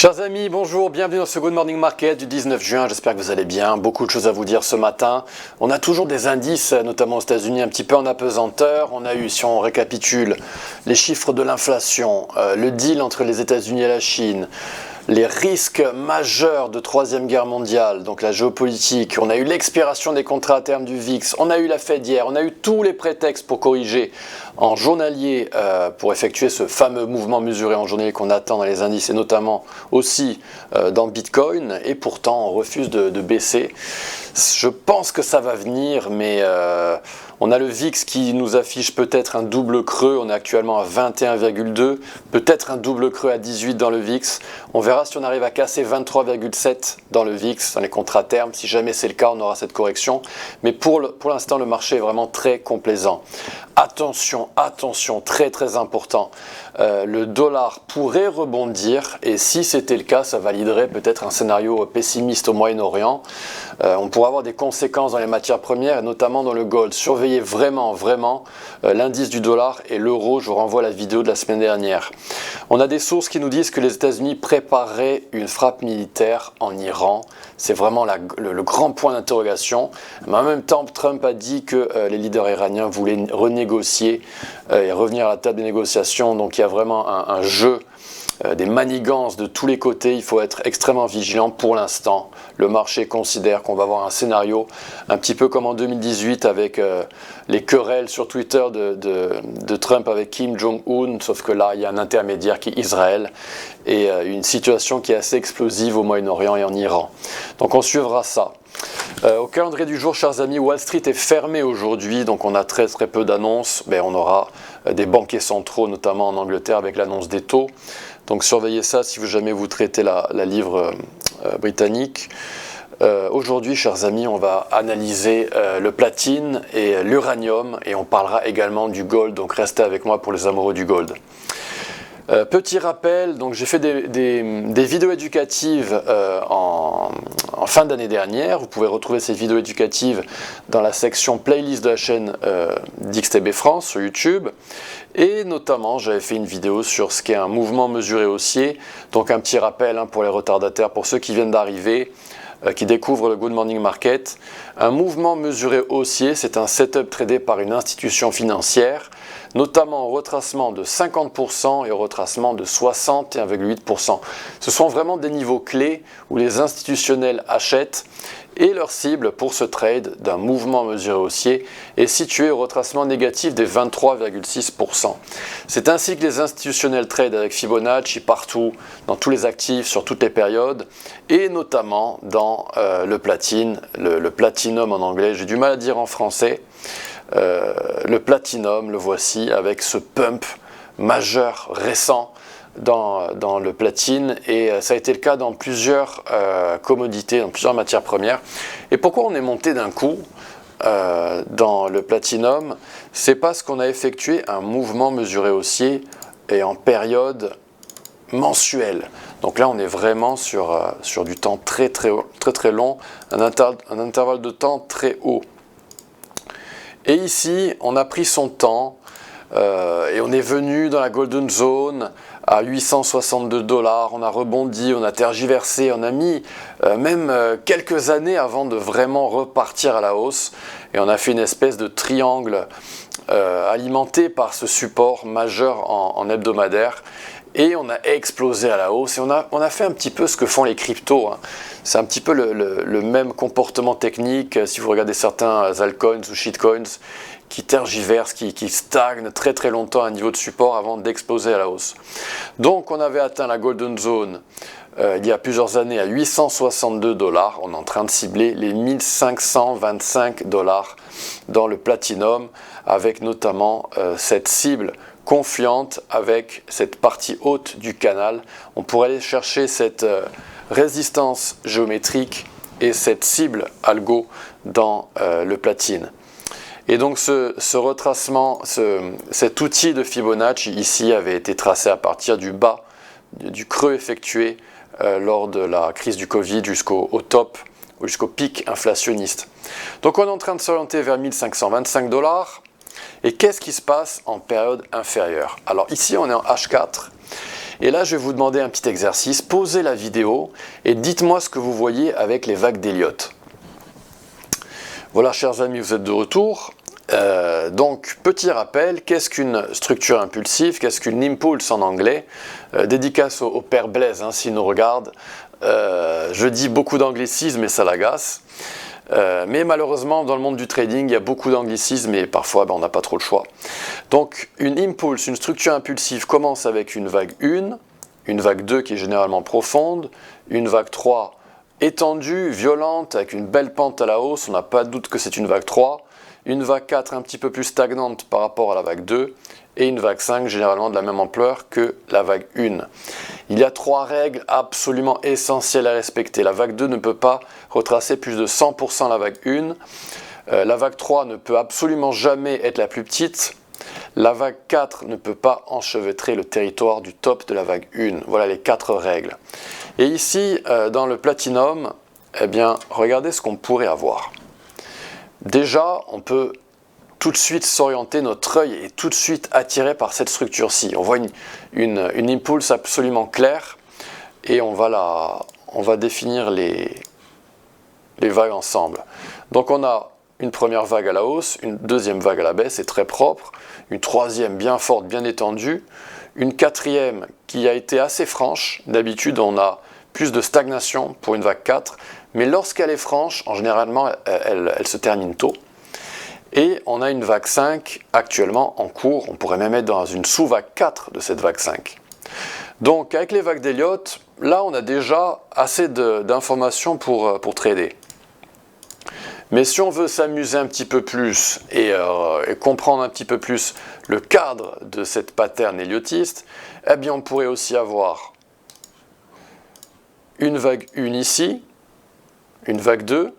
Chers amis, bonjour, bienvenue dans ce Good Morning Market du 19 juin, j'espère que vous allez bien, beaucoup de choses à vous dire ce matin. On a toujours des indices, notamment aux États-Unis, un petit peu en apesanteur. On a eu, si on récapitule, les chiffres de l'inflation, le deal entre les États-Unis et la Chine, les risques majeurs de troisième guerre mondiale, donc la géopolitique, on a eu l'expiration des contrats à terme du VIX, on a eu la Fed hier, on a eu tous les prétextes pour corriger en journalier, pour effectuer ce fameux mouvement mesuré en journalier qu'on attend dans les indices et notamment aussi dans Bitcoin, et pourtant on refuse de baisser. Je pense que ça va venir, mais on a le VIX qui nous affiche peut-être un double creux, on est actuellement à 21,2, peut-être un double creux à 18 dans le VIX. On verra si on arrive à casser 23,7 dans le VIX, dans les contrats à terme. Si jamais c'est le cas, on aura cette correction. Mais pour l'instant, le marché est vraiment très complaisant. Attention, attention, très très important. Le dollar pourrait rebondir et si c'était le cas, ça validerait peut-être un scénario pessimiste au Moyen-Orient. On pourrait avoir des conséquences dans les matières premières et notamment dans le gold. Surveillez vraiment l'indice du dollar et l'euro. Je vous renvoie à la vidéo de la semaine dernière. On a des sources qui nous disent que les États-Unis prépareraient une frappe militaire en Iran. C'est vraiment le grand point d'interrogation. Mais en même temps, Trump a dit que les leaders iraniens voulaient renégocier et revenir à la table des négociations. Donc il y a vraiment un jeu, des manigances de tous les côtés. Il faut être extrêmement vigilant. Pour l'instant, le marché considère qu'on va avoir un scénario un petit peu comme en 2018 avec les querelles sur Twitter de Trump avec Kim Jong-un, sauf que là, il y a un intermédiaire qui est Israël et une situation qui est assez explosive au Moyen-Orient et en Iran. Donc on suivra ça. Au calendrier du jour, chers amis, Wall Street est fermé aujourd'hui, donc on a très peu d'annonces. Mais on aura des banquiers centraux, notamment en Angleterre, avec l'annonce des taux. Donc surveillez ça si jamais vous traitez la livre britannique. Aujourd'hui, chers amis, on va analyser le platine et l'uranium et on parlera également du gold, donc restez avec moi pour les amoureux du gold. Petit rappel, donc j'ai fait des vidéos éducatives en fin d'année dernière. Vous pouvez retrouver ces vidéos éducatives dans la section playlist de la chaîne d'XTB France sur YouTube. Et notamment, j'avais fait une vidéo sur ce qu'est un mouvement mesuré haussier. Donc un petit rappel pour les retardataires, pour ceux qui viennent d'arriver, qui découvrent le Good Morning Market. Un mouvement mesuré haussier, c'est un setup tradé par une institution financière, notamment au retracement de 50% et au retracement de 61,8%. Ce sont vraiment des niveaux clés où les institutionnels achètent et leur cible pour ce trade d'un mouvement mesuré haussier est située au retracement négatif des 23,6%. C'est ainsi que les institutionnels trade avec Fibonacci partout, dans tous les actifs, sur toutes les périodes, et notamment dans le platine, le platinum en anglais, j'ai du mal à dire en français. Le platinum, le voici, avec ce pump majeur récent dans le platine, et ça a été le cas dans plusieurs commodités, dans plusieurs matières premières. Et pourquoi on est monté d'un coup dans le platinum? C'est parce qu'on a effectué un mouvement mesuré haussier et en période mensuelle. Donc là on est vraiment sur du temps très long, un intervalle de temps très haut. Et ici, on a pris son temps et on est venu dans la Golden Zone à 862 $. On a rebondi, on a tergiversé, on a mis même quelques années avant de vraiment repartir à la hausse. Et on a fait une espèce de triangle alimenté par ce support majeur en hebdomadaire. Et on a explosé à la hausse et on a fait un petit peu ce que font les cryptos. C'est un petit peu le même comportement technique si vous regardez certains altcoins ou shitcoins qui tergiversent, qui stagnent très longtemps à un niveau de support avant d'exploser à la hausse. Donc on avait atteint la Golden Zone il y a plusieurs années à 862 $. On est en train de cibler les 1525 $ dans le platinum avec notamment cette cible confiante avec cette partie haute du canal. On pourrait aller chercher cette résistance géométrique et cette cible algo dans le platine. Et donc ce retracement, cet outil de Fibonacci ici avait été tracé à partir du bas, du creux effectué lors de la crise du Covid jusqu'au top, jusqu'au pic inflationniste. Donc on est en train de s'orienter vers 1525 $. Et qu'est-ce qui se passe en période inférieure? Alors ici on est en H4 Et là, je vais vous demander un petit exercice. Posez la vidéo et dites-moi ce que vous voyez avec les vagues d'Elliott. Voilà, chers amis, vous êtes de retour. Donc, petit rappel, qu'est-ce qu'une structure impulsive? Qu'est-ce qu'une impulse en anglais? Dédicace au père Blaise, hein, s'il nous regarde. Je dis beaucoup d'anglicismes et ça l'agace. Mais malheureusement, dans le monde du trading, il y a beaucoup d'anglicismes et parfois on n'a pas trop le choix. Donc, une impulse, une structure impulsive commence avec une vague 1, une vague 2 qui est généralement profonde, une vague 3 étendue, violente, avec une belle pente à la hausse, on n'a pas de doute que c'est une vague 3, une vague 4 un petit peu plus stagnante par rapport à la vague 2, et une vague 5 généralement de la même ampleur que la vague 1. Il y a 3 règles absolument essentielles à respecter. La vague 2 ne peut pas retracer plus de 100% la vague 1. La vague 3 ne peut absolument jamais être la plus petite. La vague 4 ne peut pas enchevêtrer le territoire du top de la vague 1. Voilà les 4 règles. Et ici, dans le Platinum, eh bien, regardez ce qu'on pourrait avoir. Déjà, on peut tout de suite s'orienter, notre œil est tout de suite attiré par cette structure-ci. On voit une impulse absolument claire et on va définir les vagues ensemble. Donc on a une première vague à la hausse, une deuxième vague à la baisse, c'est très propre, une troisième bien forte, bien étendue, une quatrième qui a été assez franche. D'habitude on a plus de stagnation pour une vague 4, mais lorsqu'elle est franche, en généralement elle se termine tôt. Et on a une vague 5 actuellement en cours, on pourrait même être dans une sous-vague 4 de cette vague 5. Donc avec les vagues d'Elliott, là on a déjà assez d'informations pour trader. Mais si on veut s'amuser un petit peu plus et comprendre un petit peu plus le cadre de cette pattern elliottiste, eh bien on pourrait aussi avoir une vague 1 ici, une vague 2,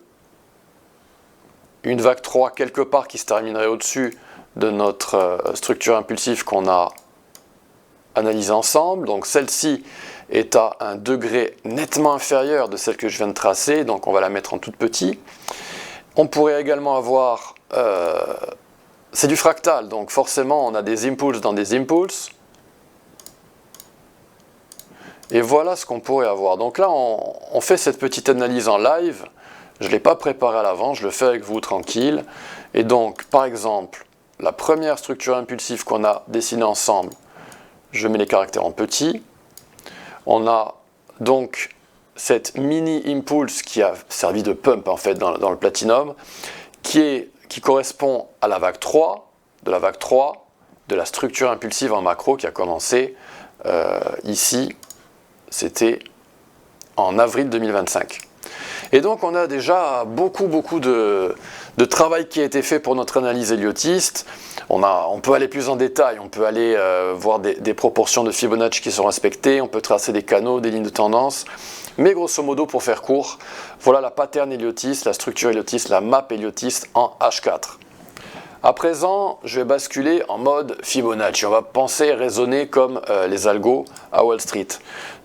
une vague 3 quelque part qui se terminerait au-dessus de notre structure impulsive qu'on a analysée ensemble. Donc celle-ci est à un degré nettement inférieur de celle que je viens de tracer, donc on va la mettre en tout petit. On pourrait également avoir, c'est du fractal, donc forcément on a des impulses dans des impulses. Et voilà ce qu'on pourrait avoir. Donc là on fait cette petite analyse en live. Je ne l'ai pas préparé à l'avance, je le fais avec vous tranquille. Et donc, par exemple, la première structure impulsive qu'on a dessinée ensemble, je mets les caractères en petit. On a donc cette mini impulse qui a servi de pump en fait dans le Platinum, qui correspond à la vague 3, de la structure impulsive en macro qui a commencé ici, c'était en avril 2025. Et donc on a déjà beaucoup de travail qui a été fait pour notre analyse elliottiste. On peut aller plus en détail, on peut aller voir des proportions de Fibonacci qui sont respectées, on peut tracer des canaux, des lignes de tendance. Mais grosso modo, pour faire court, voilà la pattern elliottiste, la structure elliottiste, la map elliottiste en H4. À présent, je vais basculer en mode Fibonacci. On va penser et raisonner comme les algos à Wall Street.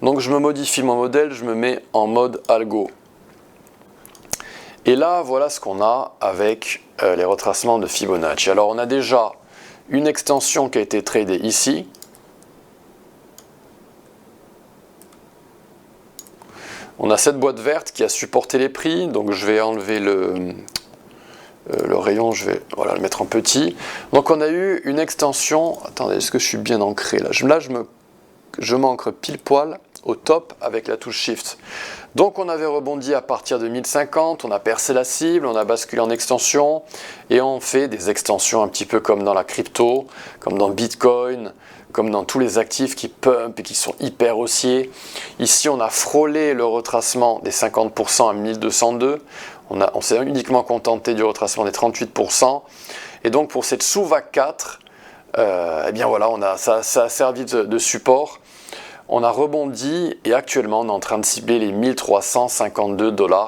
Donc je me modifie mon modèle, je me mets en mode algo. Et là, voilà ce qu'on a avec les retracements de Fibonacci. Alors, on a déjà une extension qui a été tradée ici. On a cette boîte verte qui a supporté les prix. Donc, je vais enlever le rayon, je vais le mettre en petit. Donc, on a eu une extension. Attendez, est-ce que je suis bien ancré là? Je m'ancre pile poil au top avec la touche Shift. Donc on avait rebondi à partir de 1050, on a percé la cible, on a basculé en extension et on fait des extensions un petit peu comme dans la crypto, comme dans Bitcoin, comme dans tous les actifs qui pumpent et qui sont hyper haussiers. Ici on a frôlé le retracement des 50% à 1202, on s'est uniquement contenté du retracement des 38%. Et donc pour cette sous-vague 4, eh bien voilà, ça a servi de support. On a rebondi et actuellement on est en train de cibler les 1352 $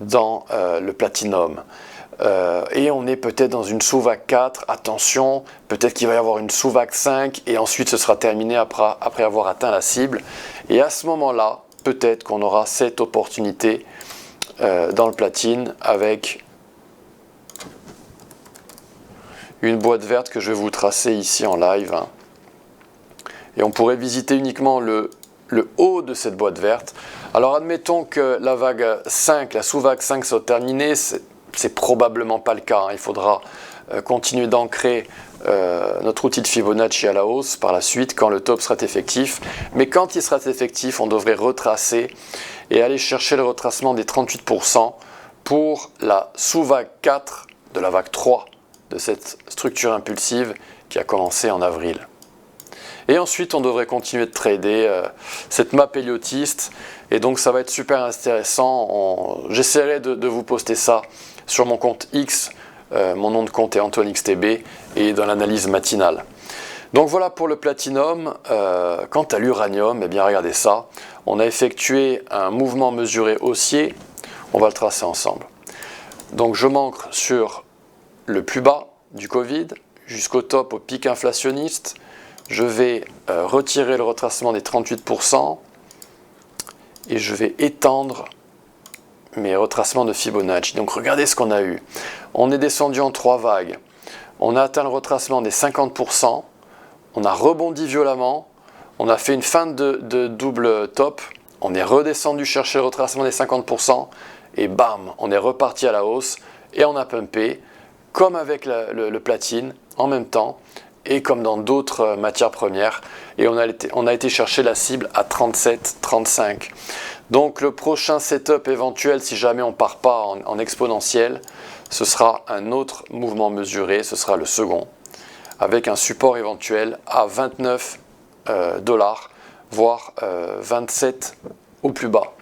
dans le Platinum. Et on est peut-être dans une sous-vague 4, attention, peut-être qu'il va y avoir une sous-vague 5 et ensuite ce sera terminé après avoir atteint la cible. Et à ce moment-là, peut-être qu'on aura cette opportunité dans le platine avec une boîte verte que je vais vous tracer ici en live. et on pourrait visiter uniquement le haut de cette boîte verte. Alors admettons que la vague 5, la sous-vague 5 soit terminée, c'est probablement pas le cas, hein. Il faudra continuer d'ancrer notre outil de Fibonacci à la hausse par la suite quand le top sera effectif. Mais quand il sera effectif, on devrait retracer et aller chercher le retracement des 38% pour la sous-vague 4 de la vague 3 de cette structure impulsive qui a commencé en avril. Et ensuite, on devrait continuer de trader cette map héliotiste. Et donc, ça va être super intéressant. J'essaierai de vous poster ça sur mon compte X. Mon nom de compte est AntoineXTB et dans l'analyse matinale. Donc voilà pour le platinum. Quant à l'uranium, eh bien regardez ça. On a effectué un mouvement mesuré haussier. On va le tracer ensemble. Donc je m'ancre sur le plus bas du Covid jusqu'au top, au pic inflationniste. Je vais retirer le retracement des 38% et je vais étendre mes retracements de Fibonacci. Donc regardez ce qu'on a eu. On est descendu en 3 vagues. On a atteint le retracement des 50%. On a rebondi violemment. On a fait une fin de double top. On est redescendu chercher le retracement des 50%. Et bam, on est reparti à la hausse. Et on a pumpé, comme avec le platine, en même temps. Et comme dans d'autres matières premières. Et on a été chercher la cible à 37,35. Donc le prochain setup éventuel, si jamais on ne part pas en exponentiel, ce sera un autre mouvement mesuré, ce sera le second, avec un support éventuel à 29 $, voire 27 au plus bas.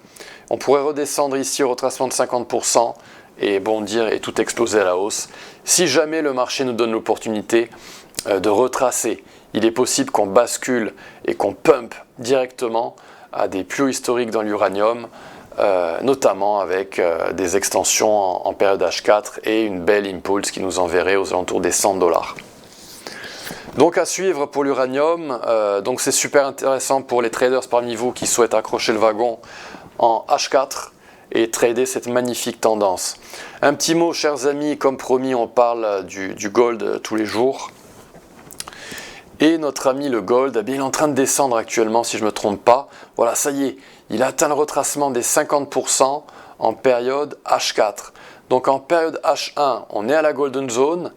On pourrait redescendre ici au retracement de 50% et bondir et tout exploser à la hausse. Si jamais le marché nous donne l'opportunité de retracer, il est possible qu'on bascule et qu'on pump directement à des plus hauts historiques dans l'uranium, notamment avec des extensions en période H4 et une belle impulse qui nous enverrait aux alentours des 100 $. Donc à suivre pour l'uranium, donc c'est super intéressant pour les traders parmi vous qui souhaitent accrocher le wagon en H4 et trader cette magnifique tendance. Un petit mot, chers amis, comme promis, on parle du gold tous les jours. Et notre ami le gold, eh bien, il est en train de descendre actuellement, si je ne me trompe pas. Voilà, ça y est, il a atteint le retracement des 50% en période H4. Donc en période H1, on est à la golden zone.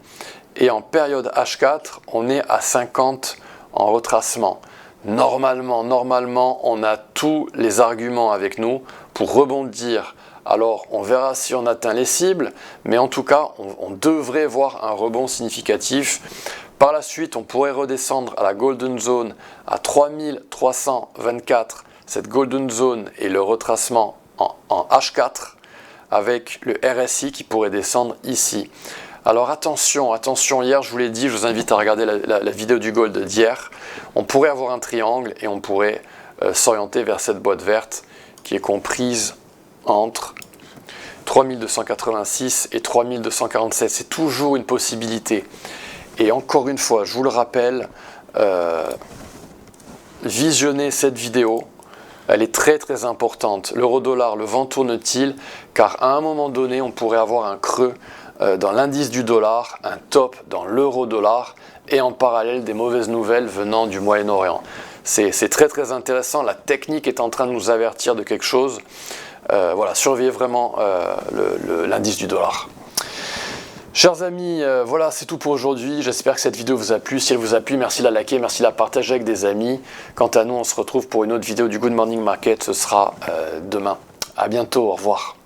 Et en période H4, on est à 50 en retracement. Normalement, on a tous les arguments avec nous pour rebondir. Alors, on verra si on atteint les cibles, mais en tout cas, on devrait voir un rebond significatif. Par la suite, on pourrait redescendre à la golden zone à 3324, cette golden zone et le retracement en H4, avec le RSI qui pourrait descendre ici. Alors attention, hier je vous l'ai dit, je vous invite à regarder la vidéo du gold d'hier. On pourrait avoir un triangle et on pourrait s'orienter vers cette boîte verte qui est comprise entre 3286 et 3247. C'est toujours une possibilité. Et encore une fois, je vous le rappelle, visionnez cette vidéo. Elle est très très importante. L'euro-dollar, le vent tourne-t-il? Car à un moment donné, on pourrait avoir un creux dans l'indice du dollar, un top dans l'euro-dollar et en parallèle des mauvaises nouvelles venant du Moyen-Orient. C'est très très intéressant, la technique est en train de nous avertir de quelque chose. Voilà, surveillez vraiment l'indice du dollar. Chers amis, voilà, c'est tout pour aujourd'hui. J'espère que cette vidéo vous a plu. Si elle vous a plu, merci de la liker, merci de la partager avec des amis. Quant à nous, on se retrouve pour une autre vidéo du Good Morning Market. Ce sera demain. À bientôt, au revoir.